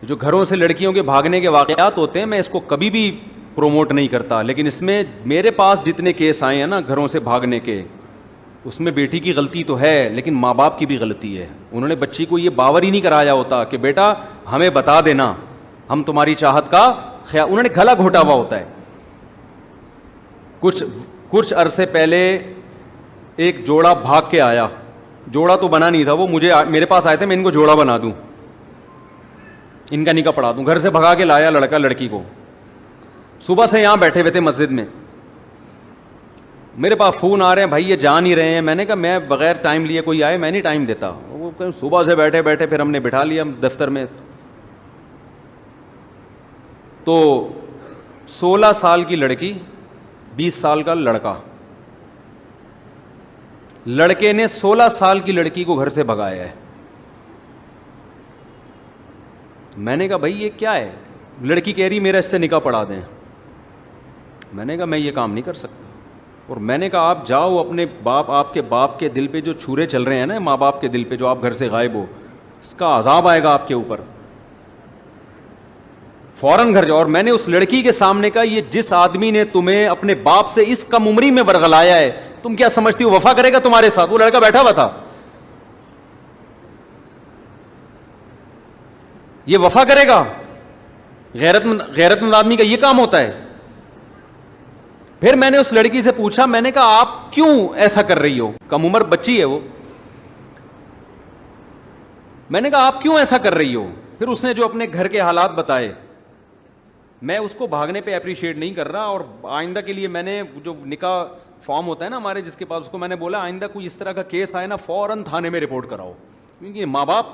جو گھروں سے لڑکیوں کے بھاگنے کے واقعات ہوتے ہیں میں اس کو کبھی بھی پروموٹ نہیں کرتا, لیکن اس میں میرے پاس جتنے کیس آئے ہیں نا گھروں سے بھاگنے کے, اس میں بیٹی کی غلطی تو ہے لیکن ماں باپ کی بھی غلطی ہے. انہوں نے بچی کو یہ باور ہی نہیں کرایا ہوتا کہ بیٹا ہمیں بتا دینا, ہم تمہاری چاہت کا خیال, انہوں نے گلا گھوٹا ہوا ہوتا ہے. کچھ عرصے پہلے ایک جوڑا بھاگ کے آیا, جوڑا تو بنا نہیں تھا, وہ میرے پاس آئے تھے میں ان کو جوڑا بنا دوں, ان کا نکاح پڑھا دوں. گھر سے بھگا کے لایا لڑکا لڑکی کو, صبح سے یہاں بیٹھے ہوئے تھے مسجد میں, میرے پاس فون آ رہے ہیں بھائی یہ جان ہی رہے ہیں. میں نے کہا میں بغیر ٹائم لیے کوئی آئے میں نہیں ٹائم دیتا. وہ صبح سے بیٹھے بیٹھے پھر ہم نے بٹھا لیا دفتر میں. تو 16 سال کی لڑکی 20 سال کا لڑکا, لڑکے نے 16 سال کی لڑکی کو گھر سے بھگایا ہے. میں نے کہا بھائی یہ کیا ہے؟ لڑکی کہہ رہی میرا اس سے نکاح پڑھا دیں. میں نے کہا میں یہ کام نہیں کر سکتا. اور میں نے کہا آپ جاؤ اپنے باپ, آپ کے باپ کے دل پہ جو چھورے چل رہے ہیں نا ماں باپ کے دل پہ, جو آپ گھر سے غائب ہو, اس کا عذاب آئے گا آپ کے اوپر, فوراً گھر جاؤ. اور میں نے اس لڑکی کے سامنے کہا یہ جس آدمی نے تمہیں اپنے باپ سے اس کم عمری میں ورغلایا ہے, تم کیا سمجھتی ہو وفا کرے گا تمہارے ساتھ؟ وہ لڑکا بیٹھا ہوا تھا, یہ وفا کرے گا؟ غیرت مند آدمی کا یہ کام ہوتا ہے. پھر میں نے اس لڑکی سے پوچھا, میں نے کہا آپ کیوں ایسا کر رہی ہو؟ کم عمر بچی ہے وہ. میں نے کہا آپ کیوں ایسا کر رہی ہو؟ پھر اس نے جو اپنے گھر کے حالات بتائے. میں اس کو بھاگنے پہ اپریشیٹ نہیں کر رہا, اور آئندہ کے لیے میں نے جو نکاح فارم ہوتا ہے نا ہمارے جس کے پاس, اس کو میں نے بولا آئندہ کوئی اس طرح کا کیس آئے نا فوراً تھانے میں رپورٹ کراؤ, کیونکہ ماں باپ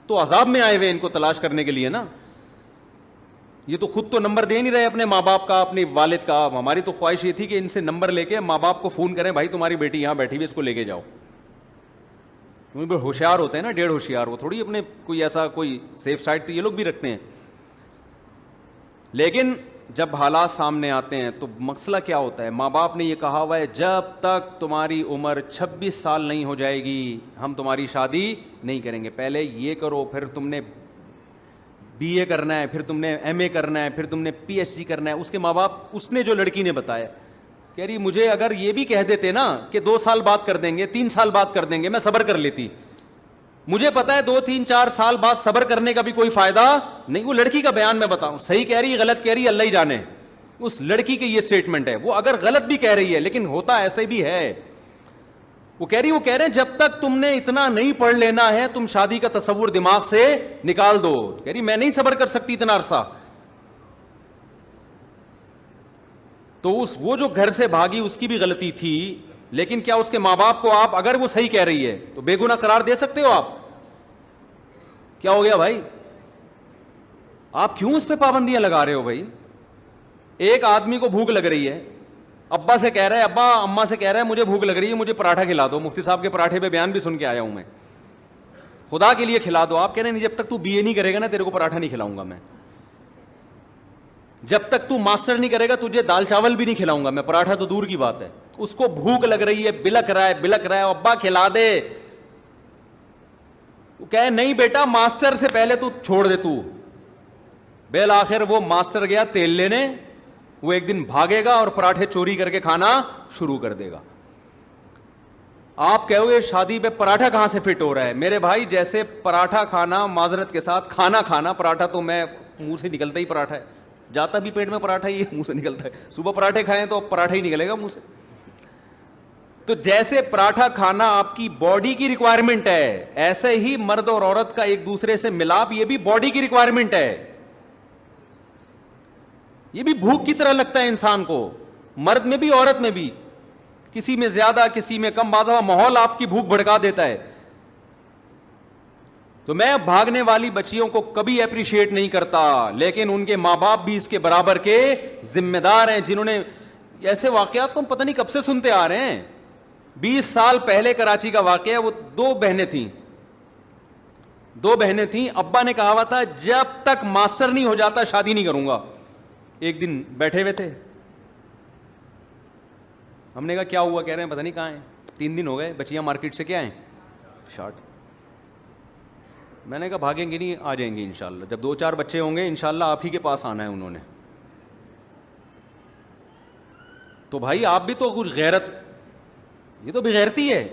تو عذاب میں آئے ہوئے ان کو تلاش کرنے کے لیے نا. یہ تو خود تو نمبر دے نہیں رہے اپنے ماں باپ کا, اپنے والد کا. ہماری تو خواہش یہ تھی کہ ان سے نمبر لے کے ماں باپ کو فون کریں بھائی تمہاری بیٹی یہاں بیٹھی ہوئی اس کو لے کے جاؤ. کیونکہ ہوشیار ہوتے ہیں نا, 1.5 ہوشیار, وہ تھوڑی اپنے کوئی ایسا کوئی سیف سائڈ تو یہ لوگ بھی رکھتے ہیں. لیکن جب حالات سامنے آتے ہیں تو مسئلہ کیا ہوتا ہے؟ ماں باپ نے یہ کہا ہوا ہے جب تک تمہاری عمر 26 سال نہیں ہو جائے گی ہم تمہاری شادی نہیں کریں گے. پہلے یہ کرو, پھر تم نے بی اے کرنا ہے, پھر تم نے ایم اے کرنا ہے, پھر تم نے پی ایچ ڈی کرنا ہے. اس کے ماں باپ, اس نے جو لڑکی نے بتایا, کہہ رہی مجھے اگر یہ بھی کہہ دیتے نا کہ 2 سال بعد کر دیں گے, 3 سال بعد کر دیں گے, میں صبر کر لیتی. مجھے پتا ہے 2 3 4 سال بعد صبر کرنے کا بھی کوئی فائدہ نہیں. وہ لڑکی کا بیان میں بتاؤں, صحیح کہہ رہی غلط کہہ رہی اللہ ہی جانے. اس لڑکی کی یہ سٹیٹمنٹ ہے, وہ اگر غلط بھی کہہ رہی ہے لیکن ہوتا ایسے بھی ہے. وہ کہہ رہے ہیں جب تک تم نے اتنا نہیں پڑھ لینا ہے تم شادی کا تصور دماغ سے نکال دو. کہہ رہی میں نہیں صبر کر سکتی اتنا عرصہ. تو وہ جو گھر سے بھاگی اس کی بھی غلطی تھی, لیکن کیا اس کے ماں باپ کو آپ, اگر وہ صحیح کہہ رہی ہے تو بے گناہ قرار دے سکتے ہو آپ؟ کیا ہو گیا بھائی؟ آپ کیوں اس پہ پابندیاں لگا رہے ہو بھائی؟ ایک آدمی کو بھوک لگ رہی ہے, ابا سے کہہ رہا ہے, ابا اماں سے کہہ رہا ہے مجھے بھوک لگ رہی ہے, مجھے پراٹھا کھلا دو. مفتی صاحب کے پراٹھے پہ بیان بھی سن کے آیا ہوں میں, خدا کے لیے کھلا دو. آپ کہہ رہے ہیں جب تک تو بی اے نہیں کرے گا نا تیرے کو پراٹھا نہیں کھلاؤں گا میں, جب تک تو ماسٹر نہیں کرے گا تجھے دال چاول بھی نہیں کھلاؤں گا میں, پراٹھا تو دور کی بات ہے. اس کو بھوک لگ رہی ہے, بلک رہا ہے, ابا کھلا دے. وہ کہے نہیں بیٹا ماسٹر سے پہلے تو چھوڑ دے. تو بالآخر وہ ماسٹر گیا تیل لینے, وہ ایک دن بھاگے گا اور پراٹھے چوری کر کے کھانا شروع کر دے گا. آپ کہو گے شادی پہ پراٹھا کہاں سے فٹ ہو رہا ہے؟ میرے بھائی جیسے پراٹھا کھانا, معذرت کے ساتھ کھانا, پراٹھا تو میں منہ سے نکلتا ہی پراٹھا ہے, جاتا بھی پیٹ میں پراٹھا ہی منہ سے نکلتا ہے. صبح پراٹھے کھائیں تو پراٹھا ہی نکلے گا منہ سے. تو جیسے پراٹھا کھانا آپ کی باڈی کی ریکوائرمنٹ ہے, ایسے ہی مرد اور عورت کا ایک دوسرے سے ملاپ یہ بھی باڈی کی ریکوائرمنٹ ہے. یہ بھی بھوک کی طرح لگتا ہے انسان کو, مرد میں بھی عورت میں بھی, کسی میں زیادہ کسی میں کم. بعض ماحول آپ کی بھوک بھڑکا دیتا ہے. تو میں بھاگنے والی بچیوں کو کبھی اپریشیٹ نہیں کرتا, لیکن ان کے ماں باپ بھی اس کے برابر کے ذمہ دار ہیں, جنہوں نے ایسے واقعات تو پتہ نہیں کب سے سنتے آ رہے ہیں. 20 سال پہلے کراچی کا واقعہ ہے. وہ 2 بہنیں تھیں, ابا نے کہا ہوا تھا جب تک ماسٹر نہیں ہو جاتا شادی نہیں کروں گا. ایک دن بیٹھے ہوئے تھے, ہم نے کہا کیا ہوا؟ کہہ رہے ہیں پتہ نہیں کہاں ہیں, 3 دن ہو گئے, بچیاں مارکیٹ سے کیا ہیں شارٹ. میں نے کہا بھاگیں گے نہیں, آ جائیں گے انشاءاللہ, جب 2-4 بچے ہوں گے انشاءاللہ آپ ہی کے پاس آنا ہے انہوں نے. تو بھائی آپ بھی تو کچھ غیرت, یہ تو بغیرتی ہے.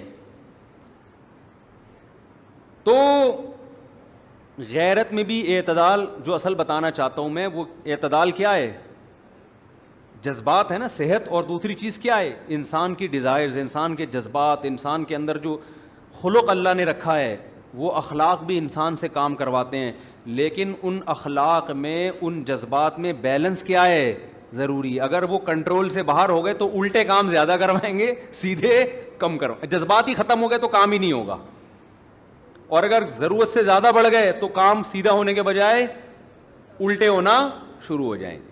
تو غیرت میں بھی اعتدال, جو اصل بتانا چاہتا ہوں میں وہ اعتدال کیا ہے, جذبات ہے نا, صحت, اور دوسری چیز کیا ہے, انسان کی ڈیزائرز, انسان کے جذبات, انسان کے اندر جو خلق اللہ نے رکھا ہے, وہ اخلاق بھی انسان سے کام کرواتے ہیں. لیکن ان اخلاق میں, ان جذبات میں بیلنس کیا ہے, ضروری. اگر وہ کنٹرول سے باہر ہو گئے تو الٹے کام زیادہ کروائیں گے, سیدھے کم کروائیں. جذبات ہی ختم ہو گئے تو کام ہی نہیں ہوگا, اور اگر ضرورت سے زیادہ بڑھ گئے تو کام سیدھا ہونے کے بجائے الٹے ہونا شروع ہو جائیں گے.